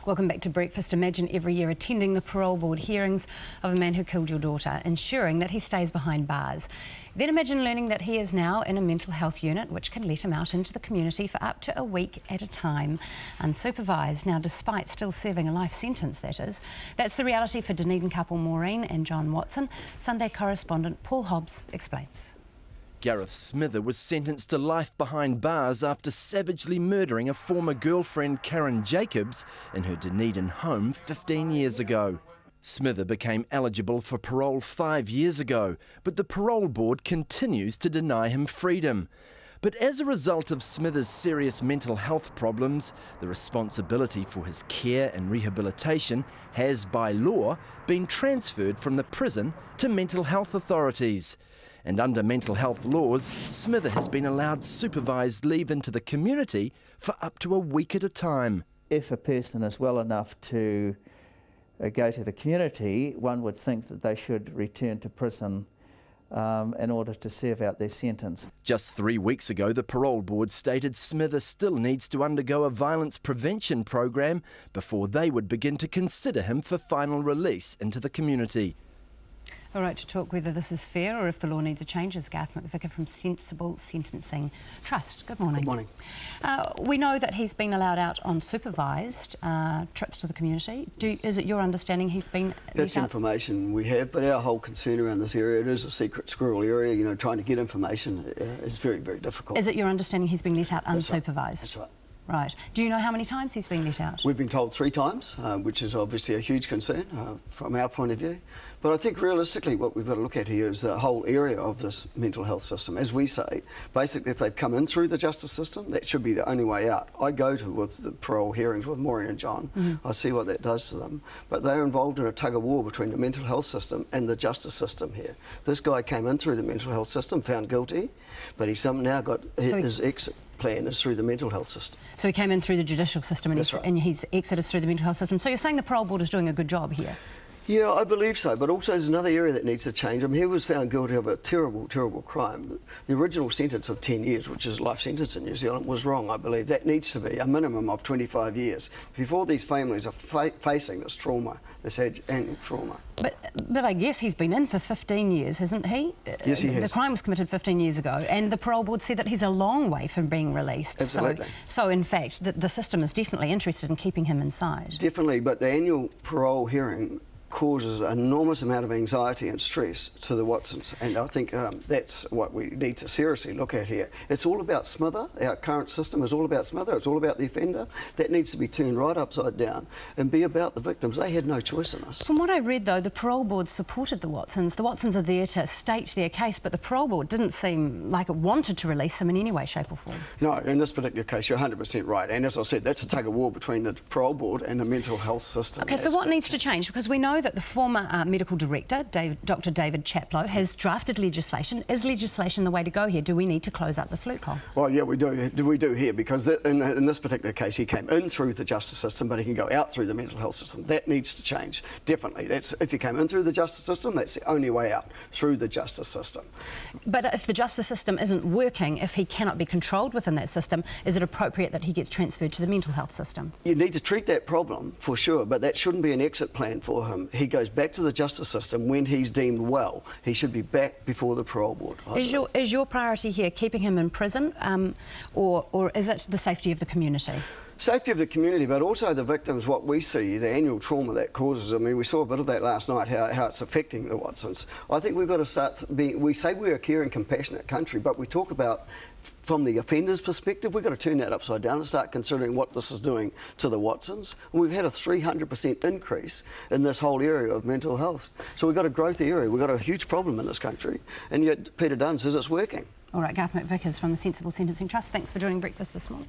Welcome back to Breakfast. Imagine every year attending the parole board hearings of a man who killed your daughter, ensuring that he stays behind bars. Then imagine learning that he is now in a mental health unit which can let him out into the community for up to a week at a time, unsupervised. Now, despite still serving a life sentence, that is. That's the reality for Dunedin couple Maureen and John Watson. Sunday correspondent Paul Hobbs explains. Garth McVicar was sentenced to life behind bars after savagely murdering a former girlfriend, Karen Jacobs, in her Dunedin home 15 years ago. McVicar became eligible for parole 5 years ago, but the parole board continues to deny him freedom. But as a result of McVicar's serious mental health problems, the responsibility for his care and rehabilitation has, by law, been transferred from the prison to mental health authorities. And under mental health laws, McVicar has been allowed supervised leave into the community for up to a week at a time. If a person is well enough to go to the community, one would think that they should return to prison in order to serve out their sentence. Just 3 weeks ago, the parole board stated McVicar still needs to undergo a violence prevention program before they would begin to consider him for final release into the community. All right, to talk whether this is fair or if the law needs a change is Garth McVicar from Sensible Sentencing Trust. Good morning. Good morning. We know that he's been allowed out on supervised trips to the community. Is it your understanding he's been That's information we have, but our whole concern around this area, it is a secret squirrel area, you know, trying to get information is very, very difficult. Is it your understanding he's been let out unsupervised? That's right. Right. Do you know how many times he's been let out? We've been told 3 times, which is obviously a huge concern from our point of view. But I think realistically what we've got to look at here is the whole area of this mental health system. As we say, basically if they've come in through the justice system, that should be the only way out. I go to with the parole hearings with Maureen and John. I see what that does to them. But they're involved in a tug of war between the mental health system and the justice system here. This guy came in through the mental health system, found guilty, but he's now got his exit plan is through the mental health system. So he came in through the judicial system and his exit is through the mental health system. So you're saying the parole board is doing a good job here? Yeah, I believe so, but also there's another area that needs to change. I mean, he was found guilty of a terrible, terrible crime. The original sentence of 10 years, which is life sentence in New Zealand, was wrong, I believe. That needs to be a minimum of 25 years before these families are facing this trauma, this annual trauma. But I guess he's been in for 15 years, hasn't he? Yes, he has. The crime was committed 15 years ago, and the parole board said that he's a long way from being released. Absolutely. So in fact, the system is definitely interested in keeping him inside. Definitely, but the annual parole hearing causes an enormous amount of anxiety and stress to the Watsons, and I think that's what we need to seriously look at here. It's all about McVicar. Our current system is all about McVicar. It's all about the offender. That needs to be turned right upside down and be about the victims. They had no choice in this. From what I read, though, the parole board supported the Watsons. The Watsons are there to state their case, but the parole board didn't seem like it wanted to release him in any way, shape or form. No, in this particular case, you're 100% right. And as I said, that's a tug of war between the parole board and the mental health system. OK, so what needs to change? Because we know that the former medical director, Dr David Chaplow, has drafted legislation. Is legislation the way to go here? Do we need to close up this loophole? Well, yeah, we do here, because in this particular case, he came in through the justice system, but he can go out through the mental health system. That needs to change, definitely. If he came in through the justice system, that's the only way out, through the justice system. But if the justice system isn't working, if he cannot be controlled within that system, is it appropriate that he gets transferred to the mental health system? You need to treat that problem, for sure, but that shouldn't be an exit plan for him. He goes back to the justice system when he's deemed well. He should be back before the parole board. Is your priority here keeping him in prison, or is it the safety of the community? Safety of the community, but also the victims, what we see, the annual trauma that causes. I mean, we saw a bit of that last night, how it's affecting the Watsons. I think we've got to start being, we say we're a caring, compassionate country, but we talk about from the offender's perspective, we've got to turn that upside down and start considering what this is doing to the Watsons. And we've had a 300% increase in this whole area of mental health. So we've got a growth area, we've got a huge problem in this country, and yet Peter Dunn says it's working. All right, Garth McVicar from the Sensible Sentencing Trust, thanks for joining Breakfast this morning.